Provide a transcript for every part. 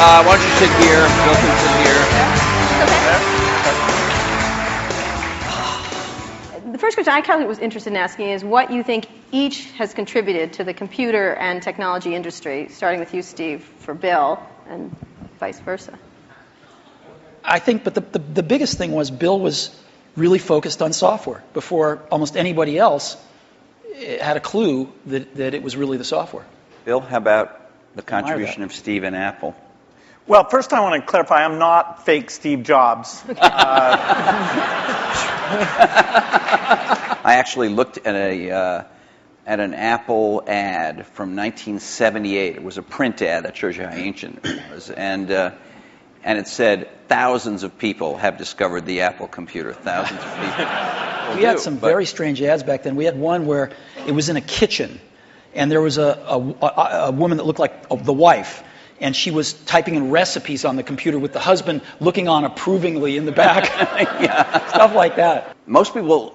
Why don't you sit here? Bill can sit here. The first question I kind of was interested in asking is what you think each has contributed to the computer and technology industry, starting with you, Steve, for Bill, and vice versa. I think, but the biggest thing was Bill was really focused on software before almost anybody else had a clue that it was really the software. Bill, how about the contribution of Steve and Apple? Well, first I want to clarify, I'm not fake Steve Jobs. I actually looked at an Apple ad from 1978. It was a print ad that shows you how ancient it was, and it said thousands of people have discovered the Apple computer. Thousands of people. We had some very strange ads back then. We had one where it was in a kitchen, and there was a woman that looked like the wife. And she was typing in recipes on the computer with the husband looking on approvingly in the back. Yeah, stuff like that. Most people,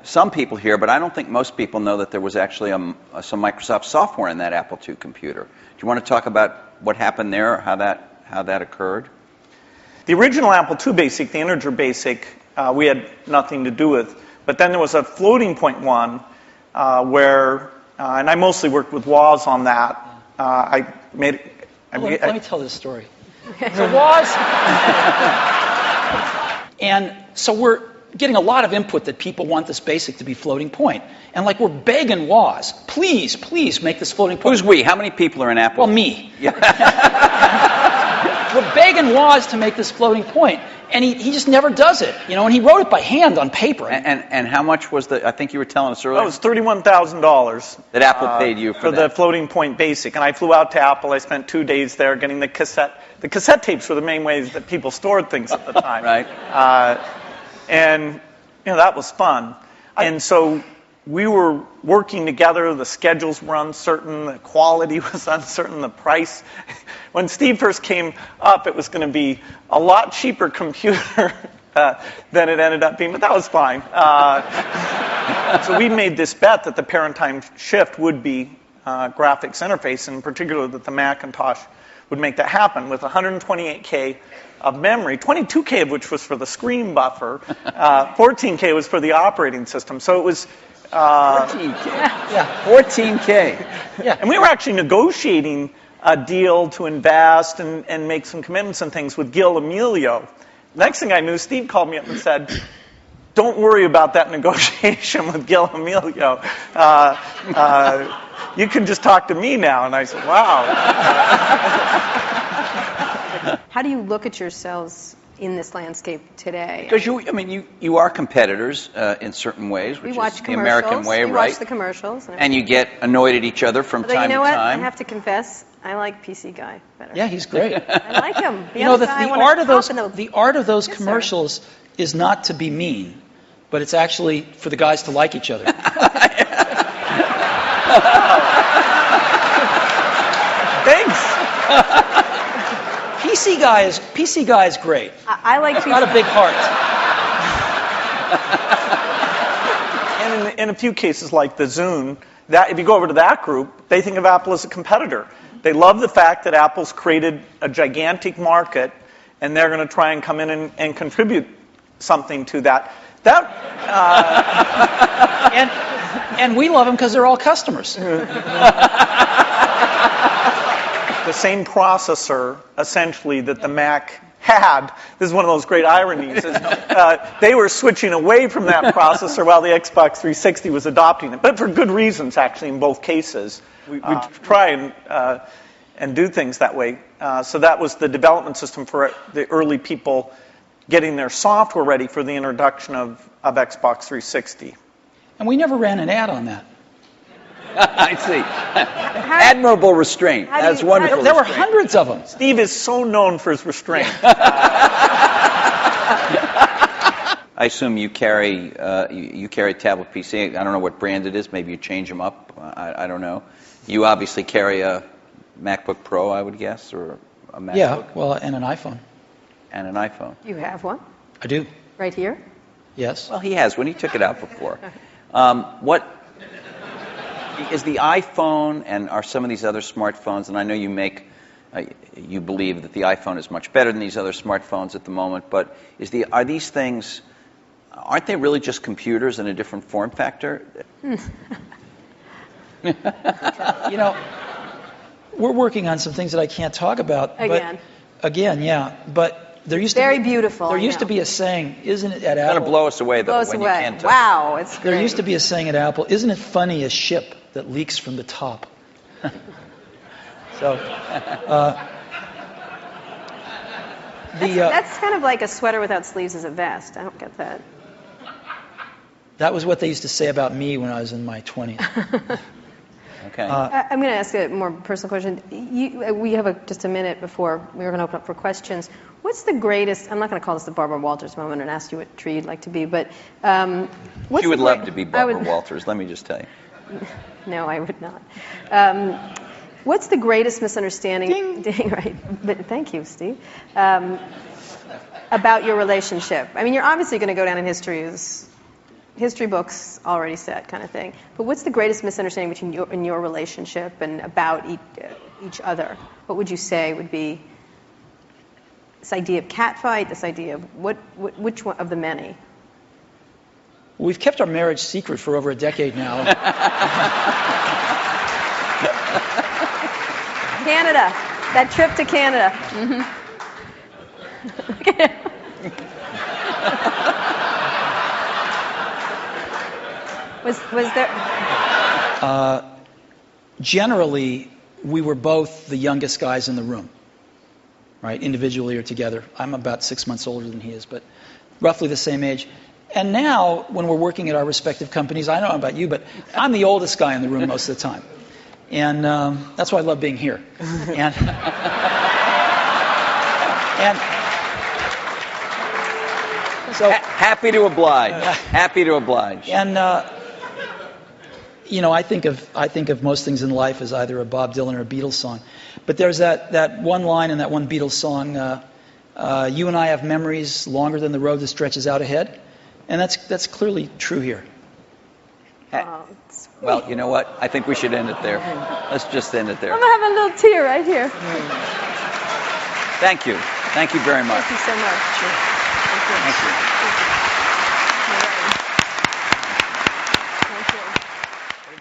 some people here, but I don't think most people know that there was actually some Microsoft software in that Apple II computer. Do you want to talk about what happened there, or how that occurred? The original Apple II BASIC, the integer BASIC, we had nothing to do with. But then there was a floating point one where, and I mostly worked with Woz on that. Let me tell this story. So Woz, and so we're getting a lot of input that people want this BASIC to be floating point. And like we're begging Woz, please make this floating point. Who's we? How many people are in Apple? Well, me. Yeah. We're begging Woz to make this floating point. And he just never does it, and he wrote it by hand on paper. And how much was I think you were telling us earlier? It was $31,000. That Apple paid you for the floating point BASIC. And I flew out to Apple. I spent 2 days there getting the cassette. The cassette tapes were the main ways that people stored things at the time. Right. And, that was fun. And so we were working together. The schedules were uncertain. The quality was uncertain. The price. When Steve first came up, it was going to be a lot cheaper computer than it ended up being, but that was fine. So we made this bet that the paradigm shift would be graphics interface, and in particular that the Macintosh would make that happen with 128K of memory, 22K of which was for the screen buffer, 14K was for the operating system. So it was 14K. Yeah, 14K. Yeah, and we were actually negotiating a deal to invest and make some commitments and things with Gil Amelio. Next thing I knew, Steve called me up and said, "Don't worry about that negotiation with Gil Amelio. You can just talk to me now." And I said, "Wow." How do you look at yourselves in this landscape today? Because you are competitors in certain ways, which is the American way, right? We watch the commercials. And you get annoyed at each other from time to time. You know what? I have to confess, I like PC Guy better. Yeah, he's great. I like him. The art of those commercials is not to be mean, but it's actually for the guys to like each other. Thanks. PC Guy is great. I like PC. Got a big heart. And in a few cases like the Zune, that if you go over to that group, they think of Apple as a competitor. They love the fact that Apple's created a gigantic market, and they're going to try and come in and contribute something to that. And we love them because they're all customers. The same processor, essentially, that the Mac had. This is one of those great ironies. They were switching away from that processor while the Xbox 360 was adopting it, but for good reasons, actually, in both cases. We try and do things that way. So that was the development system for the early people getting their software ready for the introduction of Xbox 360. And we never ran an ad on that. I see. Admirable restraint. That's wonderful. There were hundreds of them. Steve is so known for his restraint. I assume you carry a tablet PC. I don't know what brand it is. Maybe you change them up. I don't know. You obviously carry a MacBook Pro, I would guess, or a MacBook. Yeah, well, and an iPhone. And an iPhone. You have one? I do. Right here? Yes. Well, he has one. He took it out before. What is the iPhone and are some of these other smartphones? And I know you make you believe that the iPhone is much better than these other smartphones at the moment, but are these things, aren't they really just computers in a different form factor? We're working on some things that I can't talk about. Again, yeah. But there used to Very beautiful. There used to be a saying, isn't it, at It's Apple? going to blow us away, though, Blow us when away. you can't touch Wow, it's great. There used to be a saying at Apple, isn't it funny a ship that leaks from the top? So, that's kind of like a sweater without sleeves is a vest. I don't get that. that was what they used to say about me when I was in my 20s. Okay. I'm going to ask a more personal question. We have just a minute before we were going to open up for questions. What's the greatest, I'm not going to call this the Barbara Walters moment and ask you what tree you'd like to be, but what's You would love to be Barbara Walters, let me just tell you. No, I would not. What's the greatest misunderstanding? Ding, right. But thank you, Steve. About your relationship. I mean, you're obviously going to go down in history as history books already said kind of thing. But what's the greatest misunderstanding between in your relationship and about each other? What would you say would be this idea of catfight? This idea of which one of the many? We've kept our marriage secret for over a decade now. Canada. That trip to Canada. Mm-hmm. Was there? Generally, we were both the youngest guys in the room, right? Individually or together. I'm about 6 months older than he is, but roughly the same age. And now, when we're working at our respective companies, I don't know about you, but I'm the oldest guy in the room most of the time. And that's why I love being here. And so happy to oblige. Happy to oblige. And I think of most things in life as either a Bob Dylan or a Beatles song. But there's that one line in that one Beatles song, you and I have memories longer than the road that stretches out ahead. And that's clearly true here. Well, you know what? I think we should end it there. Let's just end it there. I'm going to have a little tear right here. Thank you. Thank you very much. Thank you so much. Sure. Thank you. Thank you.